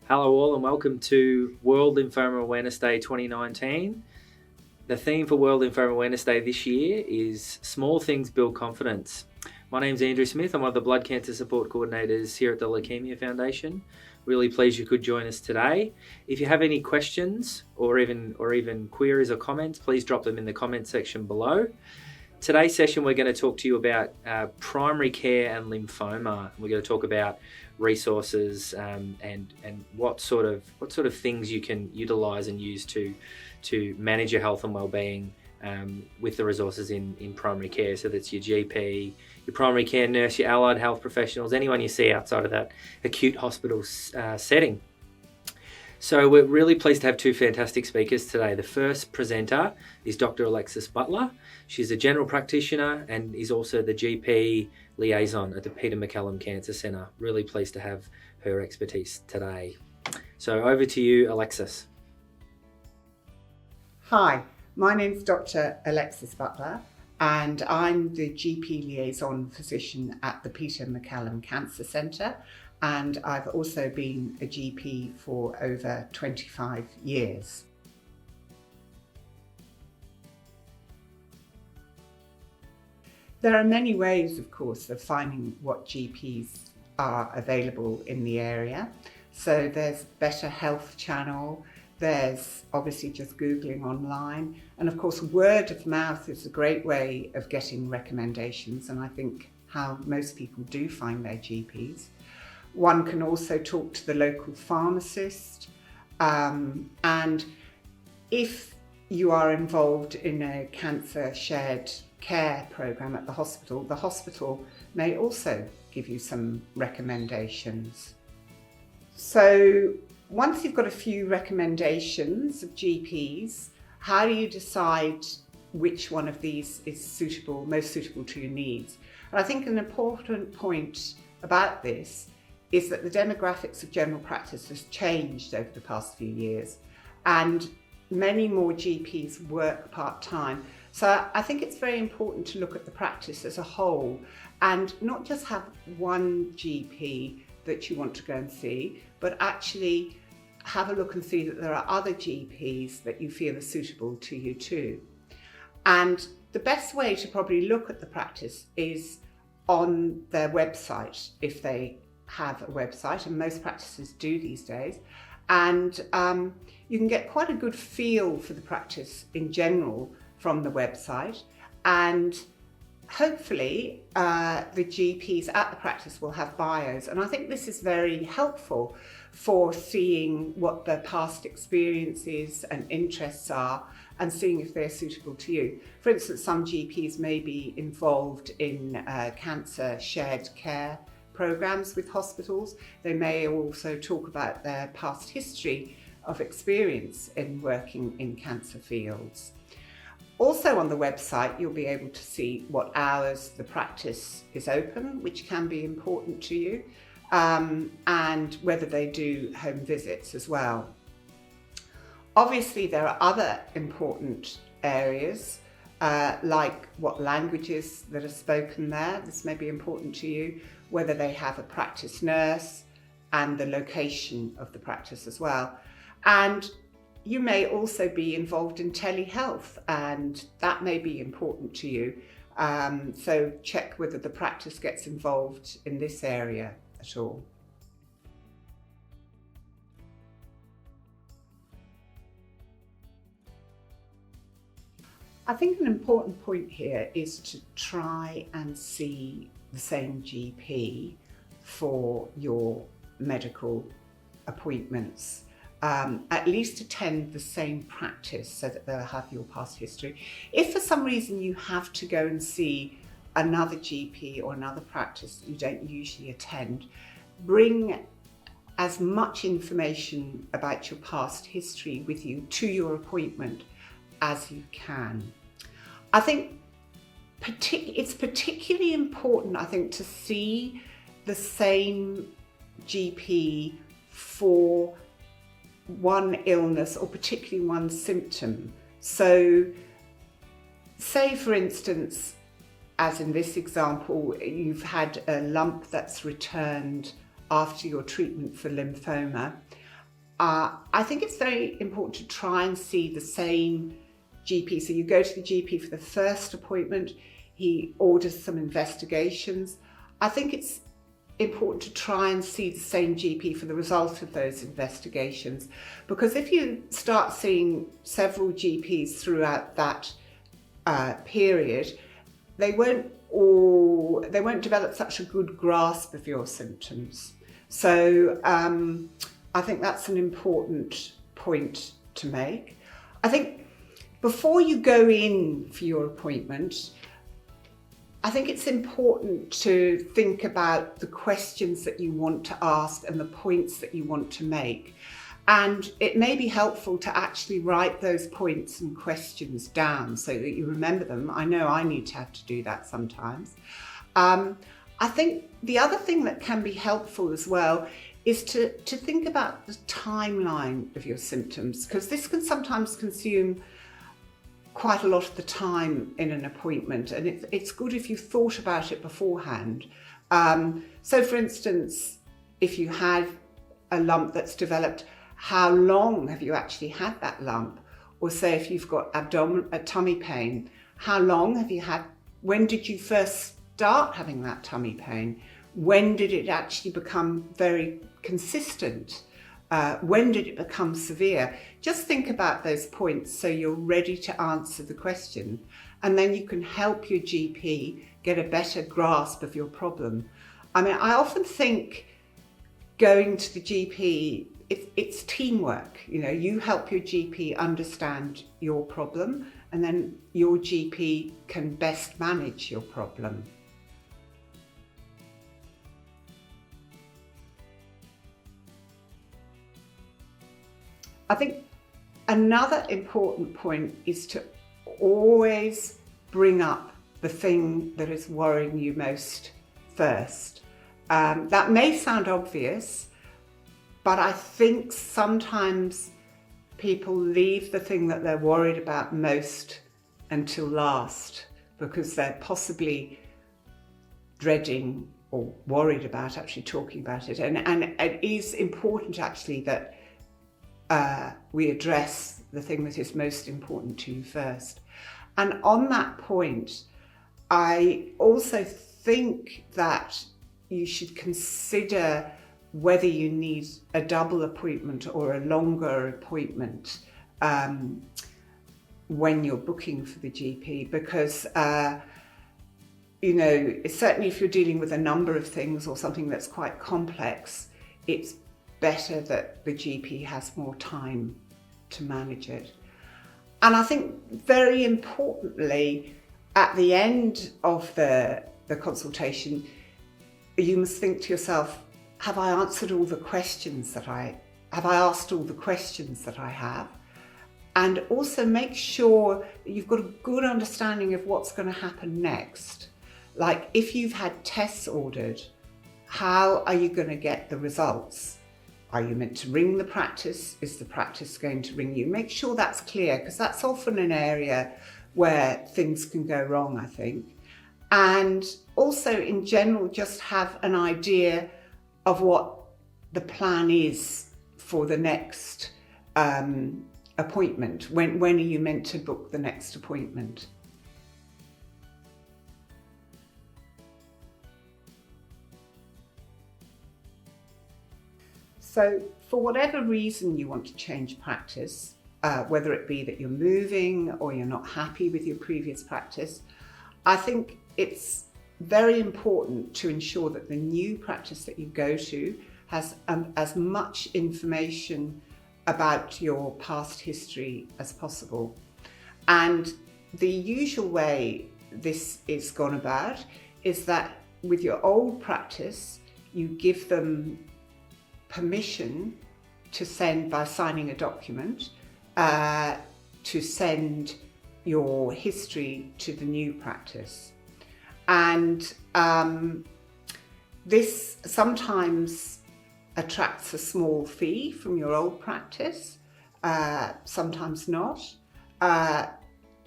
Hello all and welcome to World Lymphoma Awareness Day 2019. The theme for World Lymphoma Awareness Day this year is Small Things Build Confidence. My name's Andrew Smith. I'm one of the blood cancer support coordinators here at the Leukaemia Foundation. Really pleased you could join us today. If you have any questions or even queries or comments, please drop them in the comment section below. Today's session we're going to talk to you about primary care and lymphoma. We're going to talk about resources and what sort of things you can utilise and use to manage your health and well-being with the resources in primary care. So that's your GP, your primary care nurse, your allied health professionals, anyone you see outside of that acute hospital setting. So we're really pleased to have two fantastic speakers today. The first presenter is Dr. Alexis Butler. She's a general practitioner and is also the GP Liaison at the MacCallum Cancer Centre. Really pleased to have her expertise today. So over to you, Alexis. Hi, my name's Dr. Alexis Butler and I'm the GP Liaison physician at the MacCallum Cancer Centre, and I've also been a GP for over 25 years. There are many ways, of course, of finding what GPs are available in the area. So there's Better Health Channel, there's obviously just Googling online, and of course word of mouth is a great way of getting recommendations, and I think how most people do find their GPs. One can also talk to the local pharmacist, and if you are involved in a cancer shared care programme at the hospital may also give you some recommendations. So once you've got a few recommendations of GPs, how do you decide which one of these is most suitable to your needs? And I think an important point about this is that the demographics of general practice has changed over the past few years, and many more GPs work part-time. So I think it's very important to look at the practice as a whole and not just have one GP that you want to go and see, but actually have a look and see that there are other GPs that you feel are suitable to you too. And the best way to probably look at the practice is on their website, if they have a website, and most practices do these days, and you can get quite a good feel for the practice in general from the website, and hopefully the GPs at the practice will have bios, and I think this is very helpful for seeing what their past experiences and interests are and seeing if they're suitable to you. For instance, some GPs may be involved in cancer shared care programs with hospitals. They may also talk about their past history of experience in working in cancer fields. Also on the website, you'll be able to see what hours the practice is open, which can be important to you, and whether they do home visits as well. Obviously, there are other important areas, like what languages that are spoken there. This may be important to you, whether they have a practice nurse, and the location of the practice as well. And you may also be involved in telehealth, and that may be important to you. So check whether the practice gets involved in this area at all. I think an important point here is to try and see the same GP for your medical appointments. At least attend the same practice so that they'll have your past history. If for some reason you have to go and see another GP or another practice that you don't usually attend, bring as much information about your past history with you to your appointment as you can. I think it's particularly important, I think, to see the same GP for one illness or particularly one symptom. So say, for instance, as in this example, you've had a lump that's returned after your treatment for lymphoma, I think it's very important to try and see the same GP. So you go to the GP for the first appointment, he orders some investigations. I think it's important to try and see the same GP for the result of those investigations, because if you start seeing several GPs throughout that period, they won't develop such a good grasp of your symptoms. So I think that's an important point to make. I think before you go in for your appointment, I think it's important to think about the questions that you want to ask and the points that you want to make. And it may be helpful to actually write those points and questions down so that you remember them. I know I need to have to do that sometimes. I think the other thing that can be helpful as well is to think about the timeline of your symptoms, because this can sometimes consume quite a lot of the time in an appointment, and it's good if you've thought about it beforehand. So for instance, if you had a lump that's developed, how long have you actually had that lump? Or say if you've got tummy pain, how long have you had, when did you first start having that tummy pain? When did it actually become very consistent? When did it become severe? Just think about those points so you're ready to answer the question, and then you can help your GP get a better grasp of your problem. I mean, I often think going to the GP, it's teamwork. You know, you help your GP understand your problem, and then your GP can best manage your problem. I think another important point is to always bring up the thing that is worrying you most first. That may sound obvious, but I think sometimes people leave the thing that they're worried about most until last, because they're possibly dreading or worried about actually talking about it. And it is important actually that we address the thing that is most important to you first. And on that point, I also think that you should consider whether you need a double appointment or a longer appointment when you're booking for the GP, because you know, certainly if you're dealing with a number of things or something that's quite complex, it's better that the GP has more time to manage it. And I think very importantly, at the end of the consultation, you must think to yourself, have I answered all the questions have I asked all the questions that I have? And also make sure that you've got a good understanding of what's going to happen next. Like if you've had tests ordered, how are you going to get the results? Are you meant to ring the practice? Is the practice going to ring you? Make sure that's clear, because that's often an area where things can go wrong, I think. And also in general, just have an idea of what the plan is for the next appointment. When are you meant to book the next appointment? So for whatever reason you want to change practice, whether it be that you're moving or you're not happy with your previous practice, I think it's very important to ensure that the new practice that you go to has as much information about your past history as possible. And the usual way this is gone about is that with your old practice, you give them permission to send, by signing a document, to send your history to the new practice. And this sometimes attracts a small fee from your old practice, sometimes not.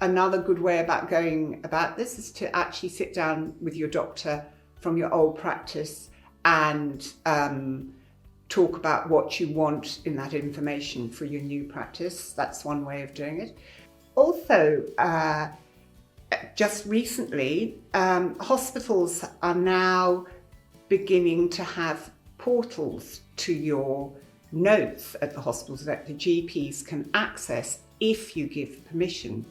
Another good way about going about this is to actually sit down with your doctor from your old practice and talk about what you want in that information for your new practice. That's one way of doing it. Also, just recently, hospitals are now beginning to have portals to your notes at the hospitals that the GPs can access if you give permission.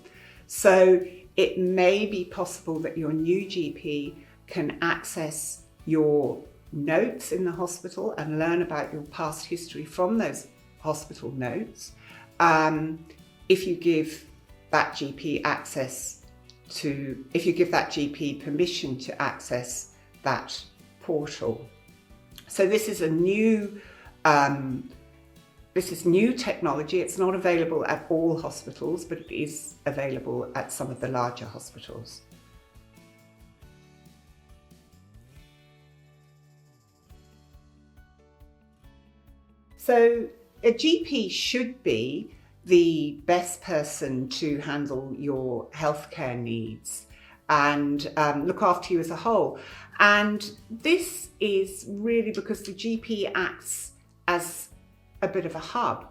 So it may be possible that your new GP can access your notes in the hospital and learn about your past history from those hospital notes if you give that GP permission to access that portal. So this is new technology. It's not available at all hospitals, but it is available at some of the larger hospitals. So a GP should be the best person to handle your healthcare needs and look after you as a whole. And this is really because the GP acts as a bit of a hub.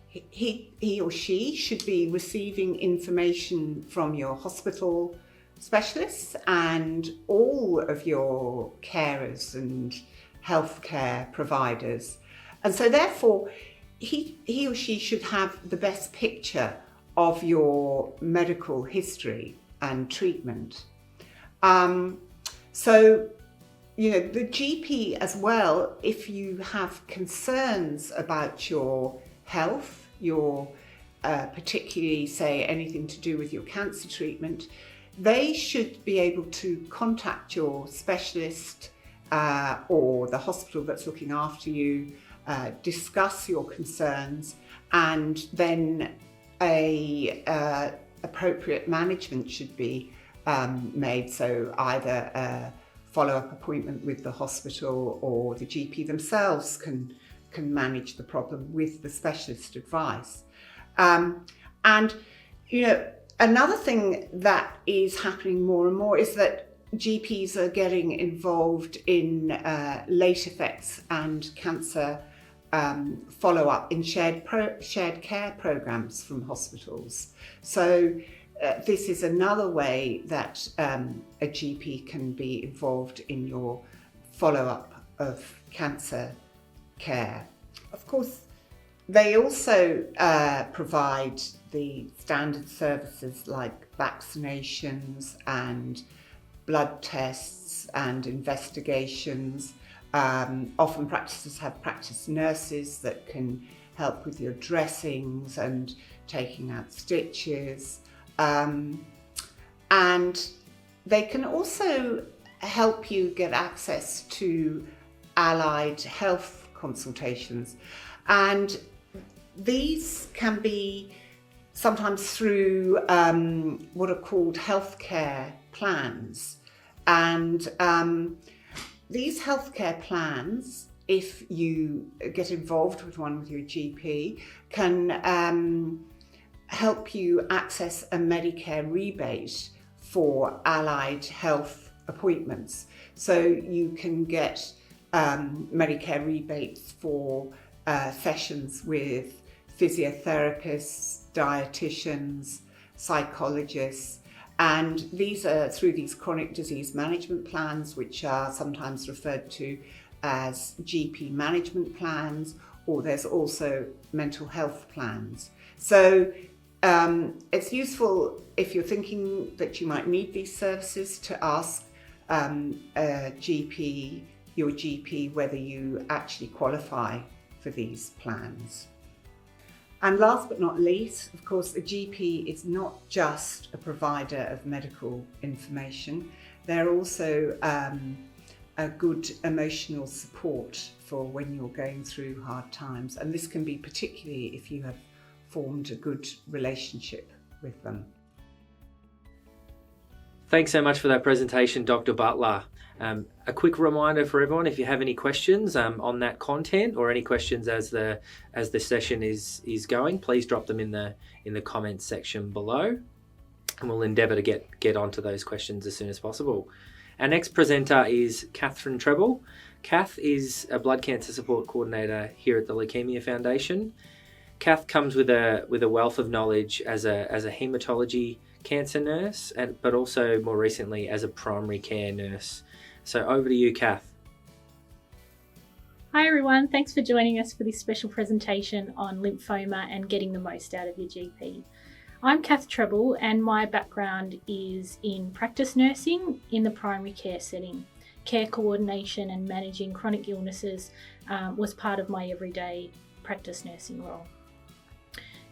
He or she should be receiving information from your hospital specialists and all of your carers and healthcare providers. And so therefore, he or she should have the best picture of your medical history and treatment. So, the GP as well, if you have concerns about your health, your particularly say anything to do with your cancer treatment, they should be able to contact your specialist or the hospital that's looking after you, discuss your concerns, and then appropriate management should be made. So either a follow-up appointment with the hospital or the GP themselves can manage the problem with the specialist advice. And another thing that is happening more and more is that GPs are getting involved in late effects and cancer follow-up in shared care programs from hospitals. So this is another way that a GP can be involved in your follow-up of cancer care. Of course, they also provide the standard services like vaccinations and blood tests and investigations. Often practices have practice nurses that can help with your dressings and taking out stitches. And they can also help you get access to allied health consultations. And these can be sometimes through what are called healthcare plans. And these healthcare plans, if you get involved with one with your GP, can help you access a Medicare rebate for allied health appointments. So you can get Medicare rebates for sessions with physiotherapists, dietitians, psychologists, and these are through these chronic disease management plans, which are sometimes referred to as GP management plans, or there's also mental health plans. So it's useful if you're thinking that you might need these services to ask your GP whether you actually qualify for these plans. And last but not least, of course, a GP is not just a provider of medical information. They're also a good emotional support for when you're going through hard times. And this can be particularly if you have formed a good relationship with them. Thanks so much for that presentation, Dr. Butler. A quick reminder for everyone, if you have any questions on that content or any questions as the session is going, please drop them in the comments section below, and we'll endeavour to get onto those questions as soon as possible. Our next presenter is Katherine Treble. Kath is a blood cancer support coordinator here at the Leukaemia Foundation. Kath comes with a wealth of knowledge as a haematology cancer nurse, but also more recently as a primary care nurse. So over to you, Kath. Hi everyone, thanks for joining us for this special presentation on lymphoma and getting the most out of your GP. I'm Kath Treble and my background is in practice nursing in the primary care setting. Care coordination and managing chronic illnesses was part of my everyday practice nursing role.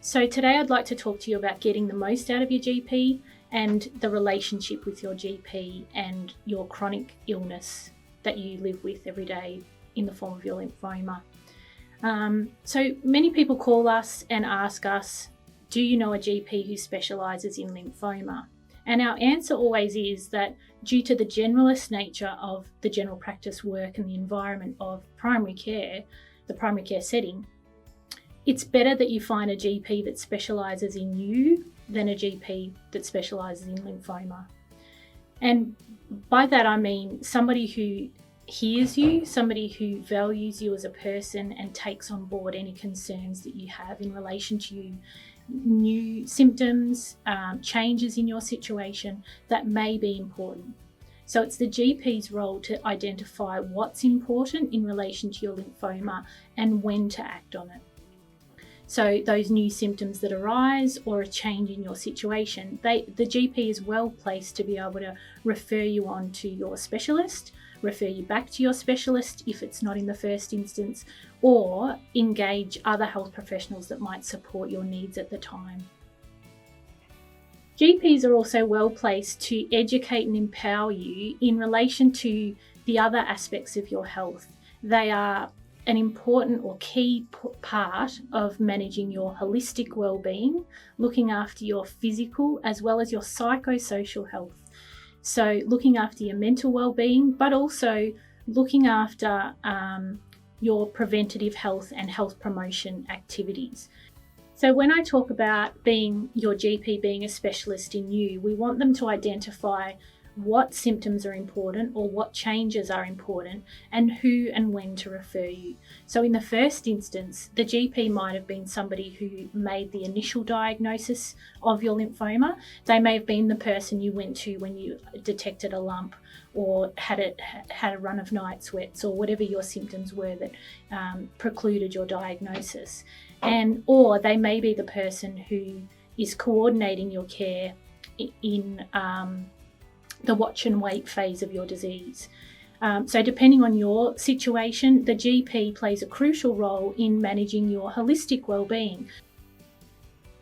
So today I'd like to talk to you about getting the most out of your GP and the relationship with your GP and your chronic illness that you live with every day in the form of your lymphoma. So many people call us and ask us, do you know a GP who specialises in lymphoma? And our answer always is that due to the generalist nature of the general practice work and the environment of primary care, the primary care setting, it's better that you find a GP that specialises in you than a GP that specialises in lymphoma. And by that I mean somebody who hears you, somebody who values you as a person and takes on board any concerns that you have in relation to new symptoms, changes in your situation that may be important. So it's the GP's role to identify what's important in relation to your lymphoma and when to act on it. So those new symptoms that arise or a change in your situation, the GP is well placed to be able to refer you on to your specialist, refer you back to your specialist if it's not in the first instance, or engage other health professionals that might support your needs at the time. GPs are also well placed to educate and empower you in relation to the other aspects of your health. They are an important or key part of managing your holistic well-being, looking after your physical as well as your psychosocial health. So looking after your mental well-being, but also looking after your preventative health and health promotion activities. So when I talk about your GP being a specialist in you, we want them to identify what symptoms are important or what changes are important and who and when to refer you. So in the first instance, the GP might have been somebody who made the initial diagnosis of your lymphoma. They may have been the person you went to when you detected a lump or had a run of night sweats or whatever your symptoms were that precluded your diagnosis. Or they may be the person who is coordinating your care in the watch and wait phase of your disease. So depending on your situation, the GP plays a crucial role in managing your holistic well-being.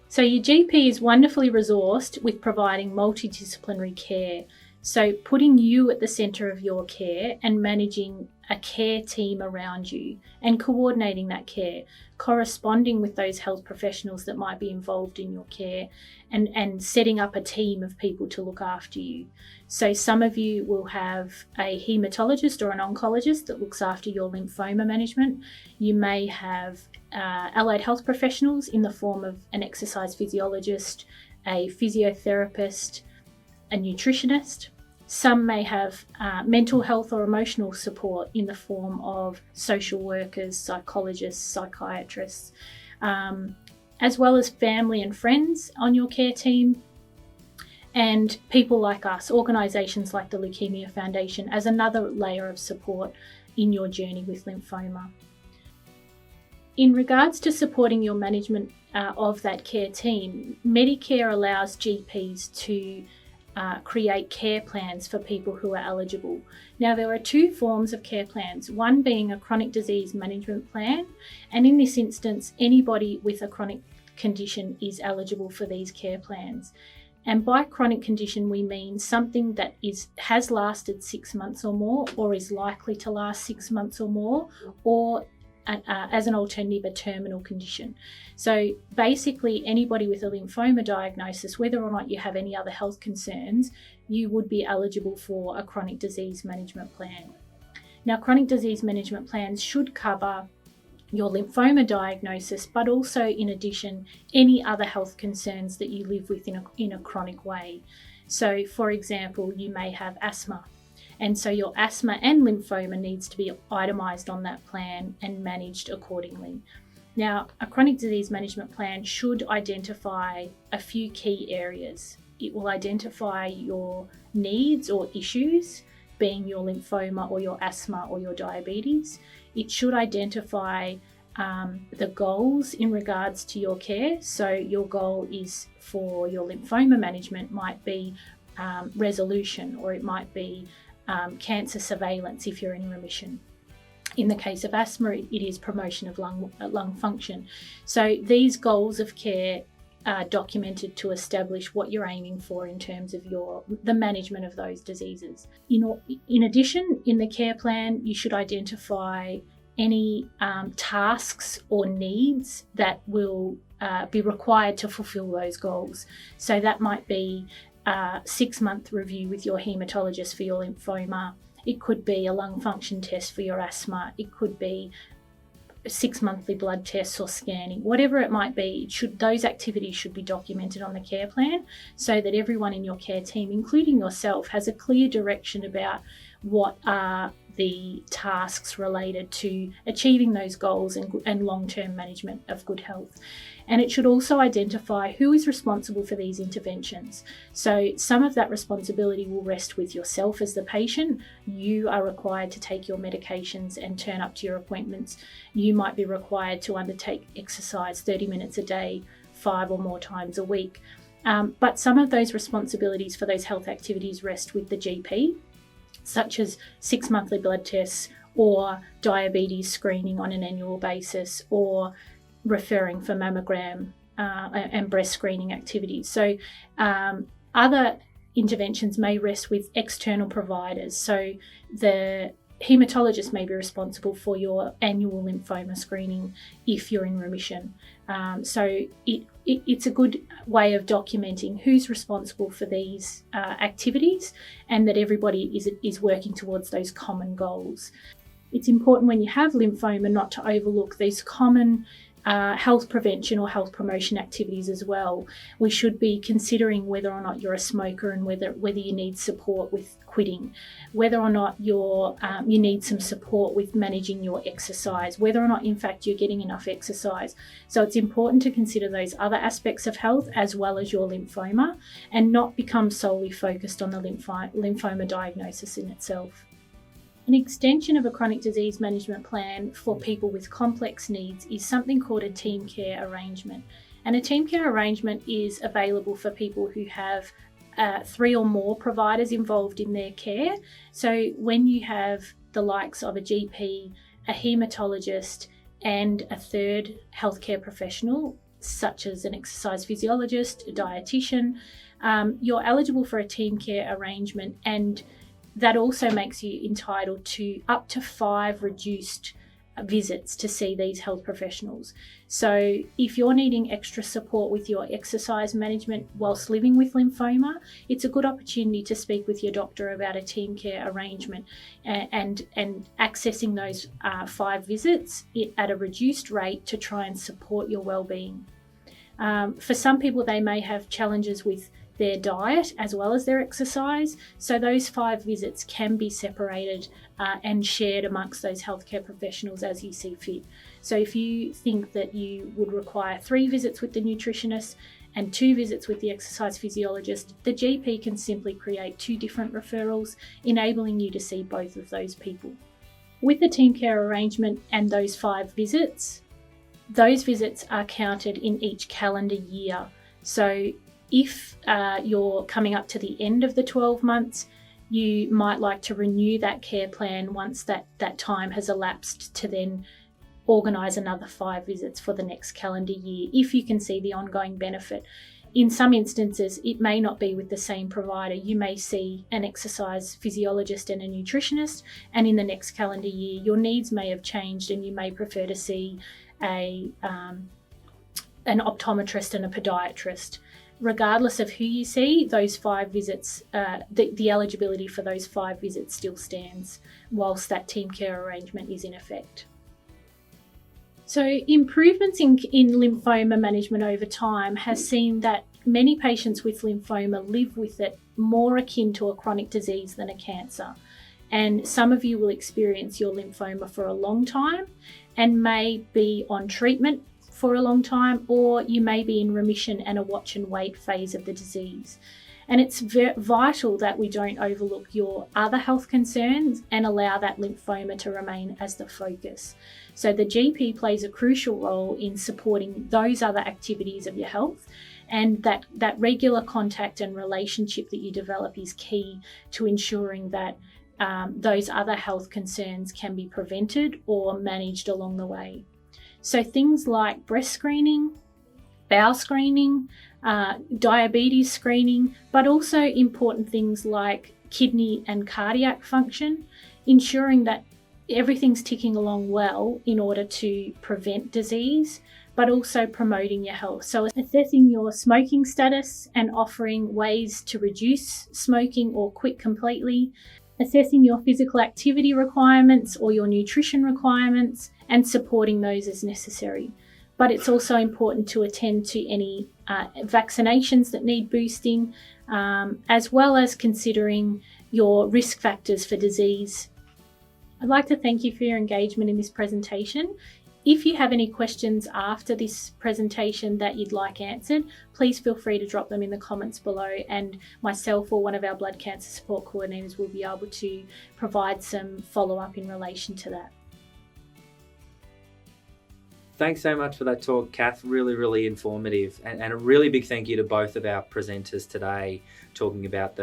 So your GP is wonderfully resourced with providing multidisciplinary care. So putting you at the centre of your care and managing a care team around you and coordinating that care, corresponding with those health professionals that might be involved in your care and setting up a team of people to look after you. So some of you will have a haematologist or an oncologist that looks after your lymphoma management. You may have allied health professionals in the form of an exercise physiologist, a physiotherapist, a nutritionist. Some may have mental health or emotional support in the form of social workers, psychologists, psychiatrists, as well as family and friends on your care team, and people like us, organisations like the Leukaemia Foundation, as another layer of support in your journey with lymphoma. In regards to supporting your management of that care team, Medicare allows GPs to create care plans for people who are eligible. Now, there are two forms of care plans, one being a chronic disease management plan, and in this instance, anybody with a chronic condition is eligible for these care plans. And by chronic condition, we mean something that has lasted 6 months or more, or is likely to last 6 months or more, or as an alternative, a terminal condition. So basically, anybody with a lymphoma diagnosis, whether or not you have any other health concerns, you would be eligible for a chronic disease management plan. Now, chronic disease management plans should cover your lymphoma diagnosis, but also in addition, any other health concerns that you live with in a chronic way. So for example, you may have asthma, And so your asthma and lymphoma needs to be itemised on that plan and managed accordingly. Now, a chronic disease management plan should identify a few key areas. It will identify your needs or issues, being your lymphoma or your asthma or your diabetes. It should identify the goals in regards to your care. So your goal is for your lymphoma management might be resolution, or it might be cancer surveillance if you're in remission. In the case of asthma, it is promotion of lung function. So these goals of care are documented to establish what you're aiming for in terms of the management of those diseases. In addition, in the care plan, you should identify any tasks or needs that will be required to fulfill those goals. So that might be a 6-month review with your haematologist for your lymphoma. It could be a lung function test for your asthma. It could be 6 monthly blood tests or scanning. Whatever it might be, those activities should be documented on the care plan so that everyone in your care team, including yourself, has a clear direction about what are the tasks related to achieving those goals and long-term management of good health. And it should also identify who is responsible for these interventions. So some of that responsibility will rest with yourself as the patient. You are required to take your medications and turn up to your appointments. You might be required to undertake exercise 30 minutes a day, 5 or more times a week. But some of those responsibilities for those health activities rest with the GP, such as 6 monthly blood tests or diabetes screening on an annual basis, or referring for mammogram and breast screening activities. So other interventions may rest with external providers. So the haematologist may be responsible for your annual lymphoma screening if you're in remission. So it's a good way of documenting who's responsible for these activities, and that everybody is working towards those common goals. It's important when you have lymphoma not to overlook these common health prevention or health promotion activities as well. We should be considering whether or not you're a smoker and whether you need support with quitting, whether or not you need some support with managing your exercise, whether or not in fact you're getting enough exercise. So it's important to consider those other aspects of health as well as your lymphoma, and not become solely focused on the lymphoma diagnosis in itself. An extension of a chronic disease management plan for people with complex needs is something called a team care arrangement. And a team care arrangement is available for people who have 3 or more providers involved in their care. So when you have the likes of a GP, a haematologist, and a third healthcare professional, such as an exercise physiologist, a dietitian, you're eligible for a team care arrangement, and that also makes you entitled to up to 5 reduced visits to see these health professionals. So if you're needing extra support with your exercise management whilst living with lymphoma, it's a good opportunity to speak with your doctor about a team care arrangement and accessing those 5 visits at a reduced rate to try and support your well-being. For some people, they may have challenges with their diet as well as their exercise, so those 5 visits can be separated and shared amongst those healthcare professionals as you see fit. So if you think that you would require 3 visits with the nutritionist and 2 visits with the exercise physiologist, the GP can simply create 2 different referrals, enabling you to see both of those people. With the team care arrangement and those 5 visits, those visits are counted in each calendar year. So if you're coming up to the end of the 12 months, you might like to renew that care plan once that time has elapsed, to then organise another 5 visits for the next calendar year, if you can see the ongoing benefit. In some instances, it may not be with the same provider. You may see an exercise physiologist and a nutritionist, and in the next calendar year, your needs may have changed and you may prefer to see an optometrist and a podiatrist. Regardless of who you see, those 5 visits, the eligibility for those 5 visits still stands whilst that team care arrangement is in effect. So improvements in lymphoma management over time has seen that many patients with lymphoma live with it more akin to a chronic disease than a cancer. And some of you will experience your lymphoma for a long time and may be on treatment for a long time, or you may be in remission and a watch and wait phase of the disease. And it's vital that we don't overlook your other health concerns and allow that lymphoma to remain as the focus. So the GP plays a crucial role in supporting those other activities of your health, and that regular contact and relationship that you develop is key to ensuring that those other health concerns can be prevented or managed along the way. So things like breast screening, bowel screening, diabetes screening, but also important things like kidney and cardiac function, ensuring that everything's ticking along well in order to prevent disease, but also promoting your health. So assessing your smoking status and offering ways to reduce smoking or quit completely, assessing your physical activity requirements or your nutrition requirements, and supporting those as necessary. But it's also important to attend to any vaccinations that need boosting, as well as considering your risk factors for disease. I'd like to thank you for your engagement in this presentation. If you have any questions after this presentation that you'd like answered, please feel free to drop them in the comments below, and myself or one of our blood cancer support coordinators will be able to provide some follow-up in relation to that. Thanks so much for that talk, Kath. Really, really informative. And a really big thank you to both of our presenters today, talking about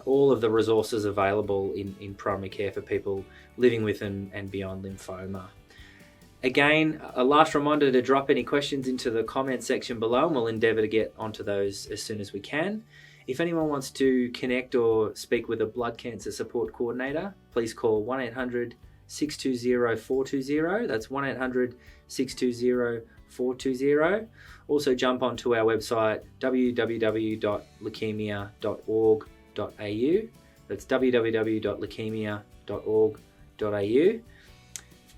all of the resources available in primary care for people living with and beyond lymphoma. Again, a last reminder to drop any questions into the comment section below, and we'll endeavour to get onto those as soon as we can. If anyone wants to connect or speak with a blood cancer support coordinator, please call 1-800-620-420. That's 1-800-620-420. Also jump onto our website, www.leukaemia.org.au. That's www.leukaemia.org.au.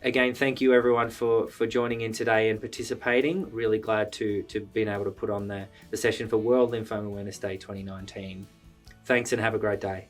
Again, thank you everyone for joining in today and participating. Really glad to been able to put on the session for World Lymphoma Awareness Day 2019. Thanks and have a great day.